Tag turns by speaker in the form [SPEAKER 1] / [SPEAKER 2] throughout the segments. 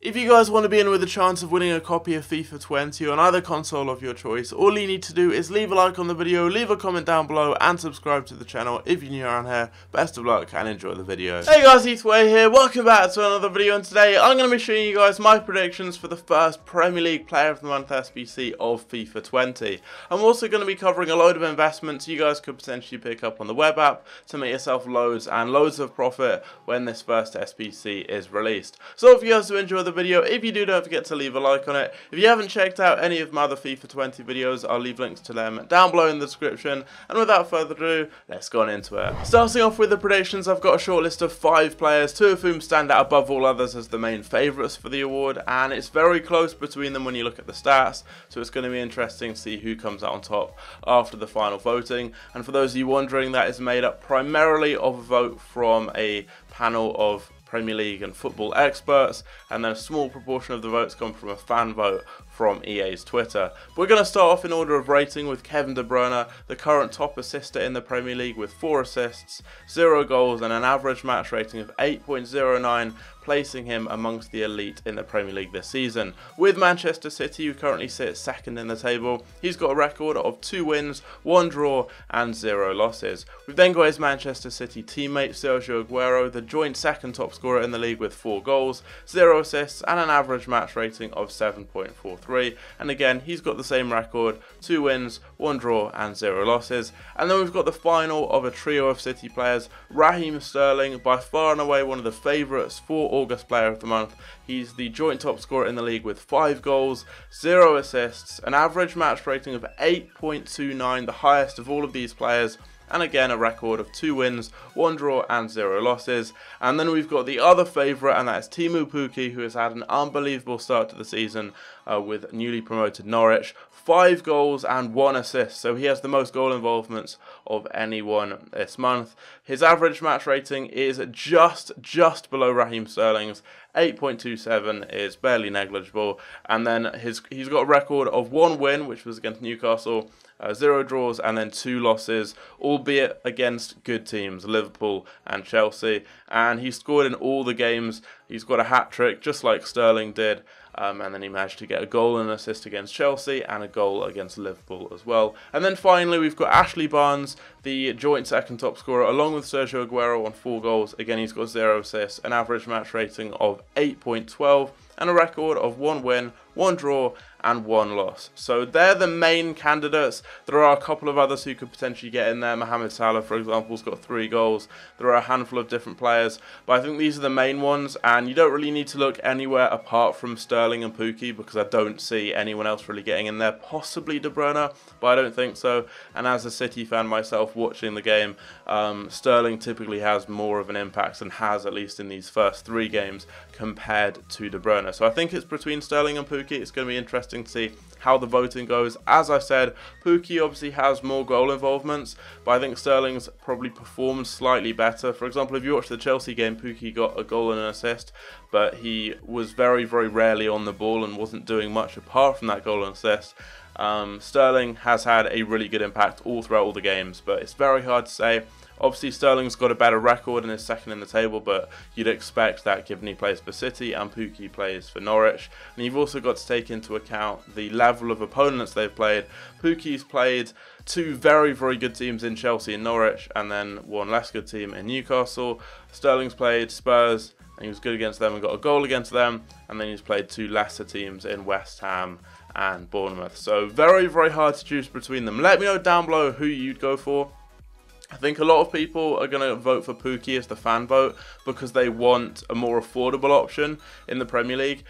[SPEAKER 1] If you guys want to be in with a chance of winning a copy of FIFA 20 on either console of your choice, all you need to do is leave a like on the video, leave a comment down below, and subscribe to the channel if you're new around here. Best of luck and enjoy the video. Hey guys, Way here, welcome back to another video, and today I'm going to be showing you guys my predictions for the first Premier League Player of the Month SBC of FIFA 20. I'm also going to be covering a load of investments you guys could potentially pick up on the web app to make yourself loads and loads of profit when this first SBC is released. So if you guys do enjoy the video, if you do, don't forget to leave a like on it. If you haven't checked out any of my other FIFA 20 videos, I'll leave links to them down below in the description. And without further ado, let's go on into it. Starting off with the predictions, I've got a short list of 5 players, 2 of whom stand out above all others as the main favourites for the award, and it's very close between them when you look at the stats, so it's going to be interesting to see who comes out on top after the final voting. And for those of you wondering, that is made up primarily of a vote from a panel of Premier League and football experts, and then a small proportion of the votes come from a fan vote from EA's Twitter. We're going to start off in order of rating with Kevin De Bruyne, the current top assister in the Premier League with 4 assists, 0 goals and an average match rating of 8.09, placing him amongst the elite in the Premier League this season. With Manchester City, who currently sit second in the table, he's got a record of 2 wins, 1 draw and 0 losses. We've then got his Manchester City teammate Sergio Agero, the joint second top scorer in the league with 4 goals, 0 assists and an average match rating of 7.43, and again he's got the same record, 2 wins, 1 draw and 0 losses. And then we've got the final of a trio of City players, Raheem Sterling, by far and away one of the favourites for August Player of the Month. He's the joint top scorer in the league with 5 goals, 0 assists, an average match rating of 8.29, the highest of all of these players, and again a record of 2 wins, 1 draw and 0 losses. And then we've got the other favourite, and that is Teemu Pukki, who has had an unbelievable start to the season with newly promoted Norwich. 5 goals and 1 assist, so he has the most goal involvements of anyone this month. His average match rating is just below Raheem Sterling's. 8.27 is barely negligible, and then he's got a record of 1 win, which was against Newcastle, 0 draws and then 2 losses, albeit against good teams, Liverpool and Chelsea, and he scored in all the games. He's got a hat-trick just like Sterling did, and then he managed to get a goal and an assist against Chelsea and a goal against Liverpool as well. And then finally we've got Ashley Barnes, the joint second top scorer, along with Sergio Agero on 4 goals. Again, he's got 0 assists, an average match rating of 8.12 and a record of 1 win, 1 draw and 1 loss. So they're the main candidates. There are a couple of others who could potentially get in there. Mohamed Salah, for example, has got 3 goals. There are a handful of different players, but I think these are the main ones, and you don't really need to look anywhere apart from Sterling and Pukki, because I don't see anyone else really getting in there. Possibly De Bruyne, but I don't think so. And as a City fan myself watching the game, Sterling typically has more of an impact, and has at least in these first 3 games, compared to De Bruyne. So I think it's between Sterling and Pukki. It's going to be interesting to see how the voting goes. As I said, Pukki obviously has more goal involvements, but I think Sterling's probably performed slightly better. For example, if you watch the Chelsea game, Pukki got a goal and an assist, but he was very rarely on the ball and wasn't doing much apart from that goal and assist. Sterling has had a really good impact all throughout all the games, but it's very hard to say. Obviously Sterling's got a better record and is second in the table, but you'd expect that given he plays for City and Pukki plays for Norwich. And you've also got to take into account the level of opponents they've played. Pukki's played 2 very good teams in Chelsea and Norwich, and then 1 less good team in Newcastle. Sterling's played Spurs, and he was good against them and got a goal against them, and then he's played 2 lesser teams in West Ham and Bournemouth. So very hard to choose between them. Let me know down below who you'd go for. I think a lot of people are going to vote for Pukki as the fan vote because they want a more affordable option in the Premier League.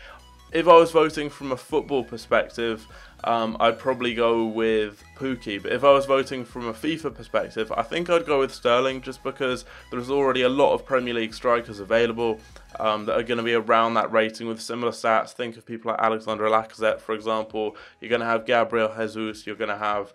[SPEAKER 1] If I was voting from a football perspective, I'd probably go with Pukki, but if I was voting from a FIFA perspective, I think I'd go with Sterling, just because there's already a lot of Premier League strikers available that are going to be around that rating with similar stats. Think of people like Alexander Lacazette, for example. You're going to have Gabriel Jesus, you're going to have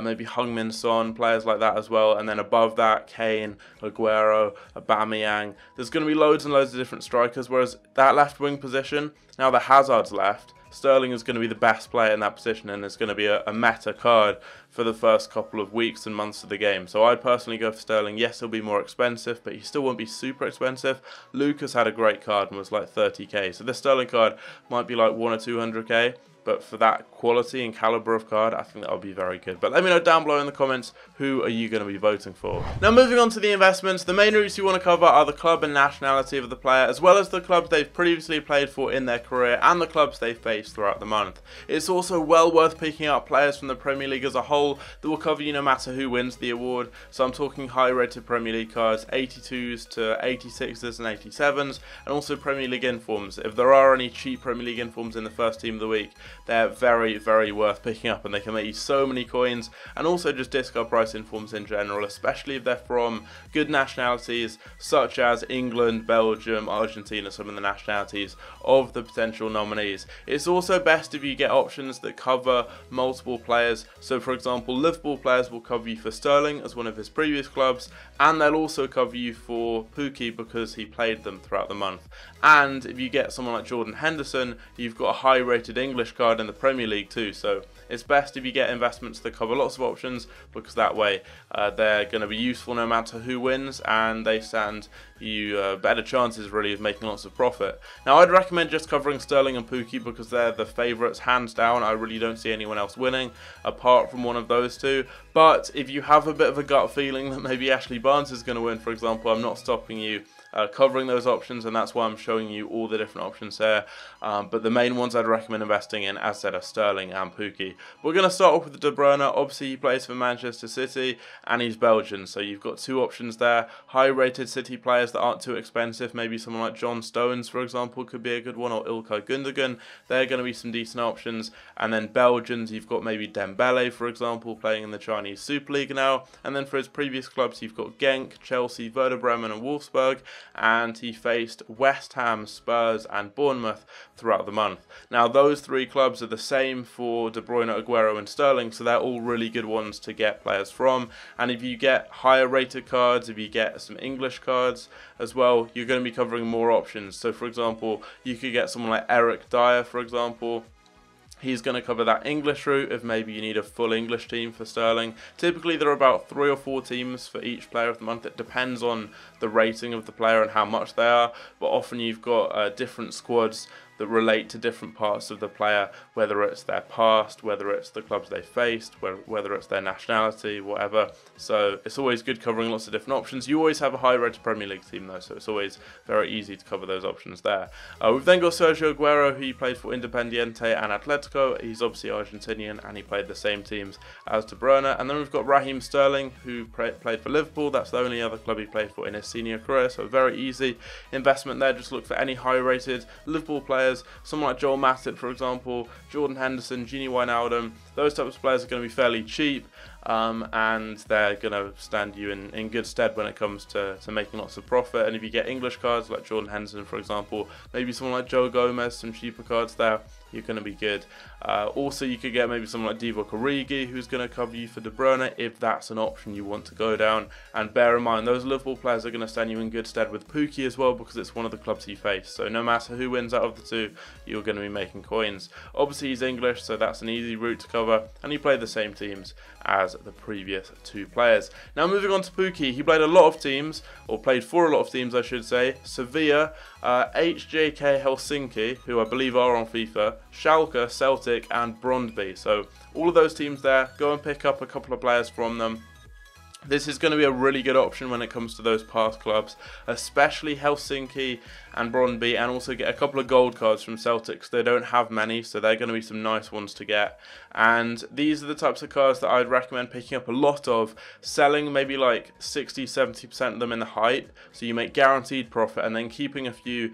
[SPEAKER 1] maybe Heung-min Son, players like that as well, and then above that, Kane, Aguero, Aubameyang. There's going to be loads and loads of different strikers, whereas that left wing position, now that Hazard's left, Sterling is going to be the best player in that position, and it's going to be a meta card for the first couple of weeks and months of the game. So I'd personally go for Sterling. Yes, he'll be more expensive, but he still won't be super expensive. Lucas had a great card and was like 30k, so this Sterling card might be like 1 or 200k. But for that quality and caliber of card, I think that would be very good. But let me know down below in the comments, who are you going to be voting for? Now, moving on to the investments, the main routes you want to cover are the club and nationality of the player, as well as the clubs they've previously played for in their career and the clubs they've faced throughout the month. It's also well worth picking up players from the Premier League as a whole that will cover you no matter who wins the award. So I'm talking high-rated Premier League cards, 82s to 86s and 87s, and also Premier League informs. If there are any cheap Premier League informs in the first team of the week, they're very, very worth picking up, and they can make you so many coins, and also just discard price informs in general, especially if they're from good nationalities such as England, Belgium, Argentina, some of the nationalities of the potential nominees. It's also best if you get options that cover multiple players. So for example, Liverpool players will cover you for Sterling as one of his previous clubs, and they'll also cover you for Pukki because he played them throughout the month. And if you get someone like Jordan Henderson, you've got a high rated English card in the Premier League too, so it's best if you get investments that cover lots of options, because that way they're going to be useful no matter who wins, and they stand you better chances really of making lots of profit. Now I'd recommend just covering Sterling and Pukki because they're the favourites hands down. I really don't see anyone else winning apart from one of those two, but if you have a bit of a gut feeling that maybe Ashley Barnes is going to win, for example, I'm not stopping you covering those options, and that's why I'm showing you all the different options here. But the main ones I'd recommend investing in, as said, are Sterling and Pukki. We're going to start off with De Bruyne. Obviously, he plays for Manchester City, and he's Belgian, so you've got two options there. High-rated City players that aren't too expensive, maybe someone like John Stones, for example, could be a good one, or Ilkay Gundogan. They're going to be some decent options. And then Belgians, you've got maybe Dembele, for example, playing in the Chinese Super League now. And then for his previous clubs, you've got Genk, Chelsea, Werder Bremen, and Wolfsburg. And he faced West Ham, Spurs and Bournemouth throughout the month. Now those three clubs are the same for De Bruyne, Agero and Sterling, so they're all really good ones to get players from. And if you get higher rated cards, if you get some English cards as well, you're going to be covering more options. So for example, you could get someone like Eric Dyer, for example. He's going to cover that English route if maybe you need a full English team for Sterling. Typically there are about 3 or 4 teams for each player of the month. It depends on the rating of the player and how much they are, but often you've got different squads that relate to different parts of the player, whether it's their past, whether it's the clubs they faced, whether it's their nationality, whatever. So it's always good covering lots of different options. You always have a high-rated Premier League team though, so it's always very easy to cover those options there. We've then got Sergio Agero, who played for Independiente and Atletico. He's obviously Argentinian, and he played the same teams as De Bruyne. And then we've got Raheem Sterling, who played for Liverpool. That's the only other club he played for in his senior career, so a very easy investment there. Just look for any high-rated Liverpool players. Someone like Joel Matip, for example, Jordan Henderson, Gini Wijnaldum. Those types of players are going to be fairly cheap, and they're going to stand you in good stead when it comes to making lots of profit. And if you get English cards like Jordan Henderson, for example, maybe someone like Joe Gomez, some cheaper cards there, you're going to be good. Also, you could get maybe someone like Divock Origi, who's going to cover you for De Bruyne, if that's an option you want to go down. And bear in mind, those Liverpool players are going to stand you in good stead with Pukki as well, because it's one of the clubs he faced. So no matter who wins out of the two, you're going to be making coins. Obviously, he's English, so that's an easy route to cover, and he played the same teams as the previous two players. Now moving on to Pukki, he played a lot of teams, or played for a lot of teams I should say. Sevilla, HJK Helsinki, who I believe are on FIFA, Schalke, Celtic and Brondby. So all of those teams there, go and pick up a couple of players from them. This is going to be a really good option when it comes to those past clubs, especially Helsinki and Brondby, and also get a couple of gold cards from Celtic. They don't have many, so they're going to be some nice ones to get. And these are the types of cards that I'd recommend picking up a lot of, selling maybe like 60-70% of them in the hype, so you make guaranteed profit, and then keeping a few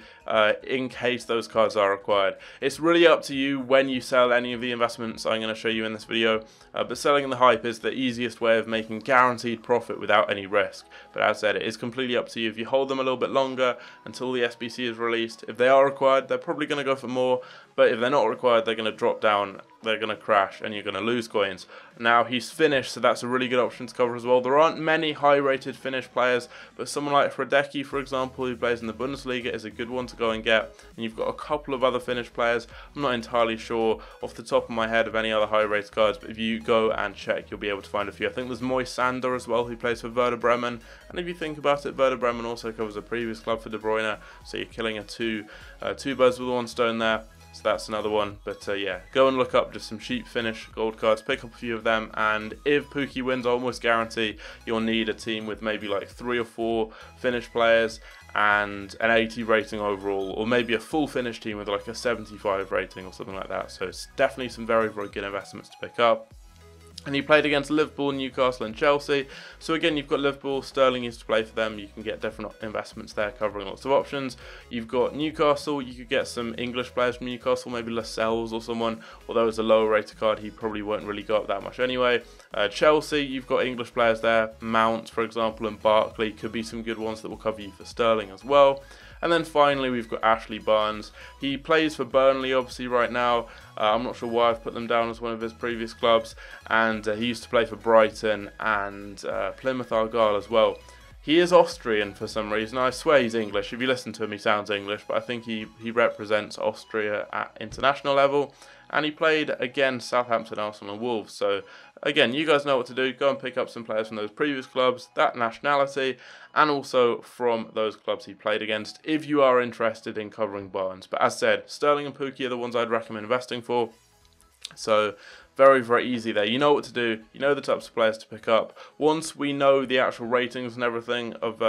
[SPEAKER 1] in case those cards are required. It's really up to you when you sell any of the investments I'm going to show you in this video, but selling in the hype is the easiest way of making guaranteed profit without any risk. But as I said, it is completely up to you. If you hold them a little bit longer until the SBC is released, if they are required, they're probably going to go for more, but if they're not required, they're going to drop down they're going to crash and you're going to lose coins. Now he's Finnish, so that's a really good option to cover as well. There aren't many high-rated Finnish players, but someone like Fredecki, for example, who plays in the Bundesliga, is a good one to go and get. And you've got a couple of other Finnish players. I'm not entirely sure off the top of my head of any other high-rated cards, but if you go and check, you'll be able to find a few. I think there's Moy Sander as well, who plays for Werder Bremen. And if you think about it, Werder Bremen also covers a previous club for De Bruyne, so you're killing two birds with one stone there. So that's another one, but yeah, go and look up just some cheap Finnish gold cards, pick up a few of them, and if Pukki wins, I almost guarantee you'll need a team with maybe like 3 or 4 Finnish players and an 80 rating overall, or maybe a full Finnish team with like a 75 rating or something like that. So it's definitely some very, very good investments to pick up. And he played against Liverpool, Newcastle and Chelsea. So again, you've got Liverpool, Sterling used to play for them. You can get different investments there covering lots of options. You've got Newcastle, you could get some English players from Newcastle, maybe Lascelles or someone. Although it's a lower rated card, he probably won't really go up that much anyway. Chelsea, you've got English players there. Mount, for example, and Barkley could be some good ones that will cover you for Sterling as well. And then finally, we've got Ashley Barnes. He plays for Burnley, obviously, right now. I'm not sure why I've put them down as one of his previous clubs. And he used to play for Brighton and Plymouth Argyle as well. He is Austrian for some reason. I swear he's English. If you listen to him, he sounds English. But I think he represents Austria at international level. And he played against Southampton, Arsenal and Wolves. So, again, you guys know what to do. Go and pick up some players from those previous clubs, that nationality, and also from those clubs he played against, if you are interested in covering Barnes. But as said, Sterling and Pukki are the ones I'd recommend investing for. So, very, very easy there. You know what to do. You know the types of players to pick up. Once we know the actual ratings and everything of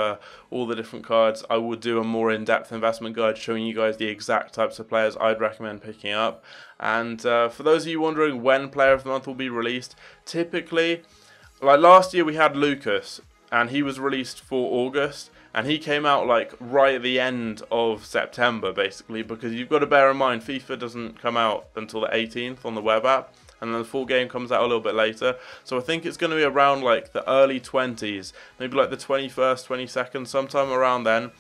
[SPEAKER 1] all the different cards, I will do a more in-depth investment guide showing you guys the exact types of players I'd recommend picking up. And for those of you wondering when Player of the Month will be released, typically, like last year we had Lucas, and he was released for August. And he came out like right at the end of September, basically, because you've got to bear in mind FIFA doesn't come out until the 18th on the web app, and then the full game comes out a little bit later. So I think it's going to be around like the early 20s, maybe like the 21st, 22nd, sometime around then.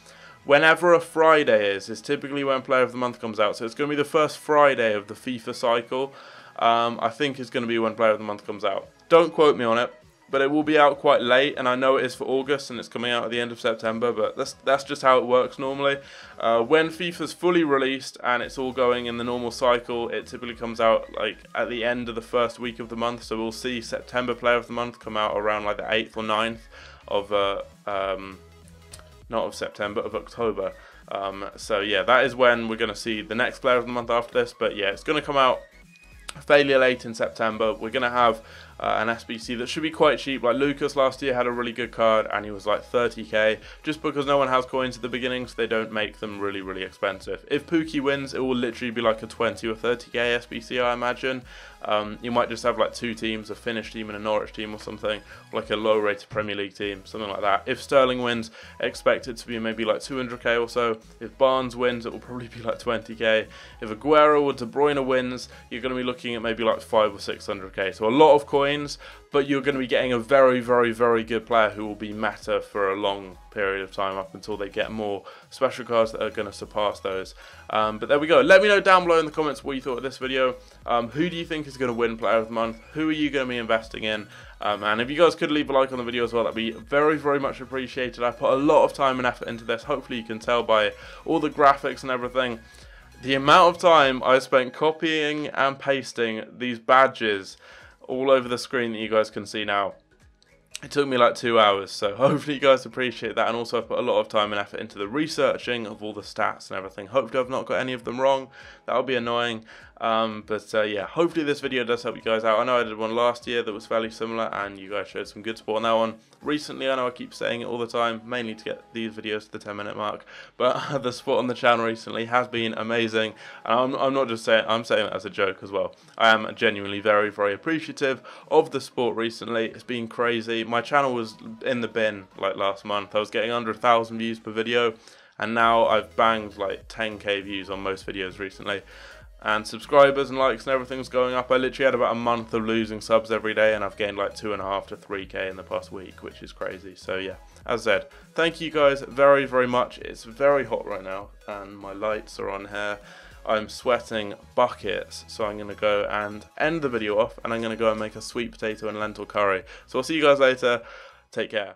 [SPEAKER 1] Whenever a Friday is typically when Player of the Month comes out. So it's going to be the first Friday of the FIFA cycle. I think it's going to be when Player of the Month comes out. Don't quote me on it, but it will be out quite late, and I know it is for August and it's coming out at the end of September, but that's just how it works normally. When FIFA's fully released and it's all going in the normal cycle, it typically comes out like at the end of the first week of the month, so we'll see September Player of the Month come out around like the 8th or 9th of, not of September, of October. So yeah, that is when we're going to see the next Player of the Month after this, but yeah, it's going to come out fairly late in September. We're going to have an SBC that should be quite cheap. Like Lucas last year had a really good card and he was like 30k, just because no one has coins at the beginning, so they don't make them really, really expensive. If Pukki wins, it will literally be like a 20 or 30k SBC, I imagine. You might just have like 2 teams, a Finnish team and a Norwich team or something, like a low rated Premier League team, something like that. If Sterling wins, expect it to be maybe like 200k or so. If Barnes wins, it will probably be like 20k. If Agero or De Bruyne wins, you're going to be looking at maybe like 500 or 600k. So a lot of coins, but you're going to be getting a very, very, very good player who will be meta for a long period of time up until they get more special cards that are going to surpass those. But there we go. Let me know down below in the comments what you thought of this video. Who do you think is going to win Player of the Month? Who are you going to be investing in? And if you guys could leave a like on the video as well, that'd be very, very much appreciated. I put a lot of time and effort into this. Hopefully you can tell by all the graphics and everything. The amount of time I spent copying and pasting these badges all over the screen that you guys can see now. It took me like 2 hours, so hopefully you guys appreciate that. And also I've put a lot of time and effort into the researching of all the stats and everything. Hopefully I've not got any of them wrong. That would be annoying. Yeah, hopefully this video does help you guys out. I know I did one last year that was fairly similar and you guys showed some good support on that one. Recently, I know I keep saying it all the time, mainly to get these videos to the 10-minute mark, but the support on the channel recently has been amazing. And I'm not just saying, I'm saying that as a joke as well. I am genuinely very, very appreciative of the support recently. It's been crazy. My channel was in the bin like last month. I was getting under 1,000 views per video, and now I've banged like 10k views on most videos recently. And subscribers and likes and everything's going up. I literally had about a month of losing subs every day, and I've gained like 2.5 to 3k in the past week, which is crazy. So yeah, as I said, thank you guys very, very much. It's very hot right now and my lights are on here. I'm sweating buckets, so I'm going to go and end the video off, and I'm going to go and make a sweet potato and lentil curry. So I'll see you guys later. Take care.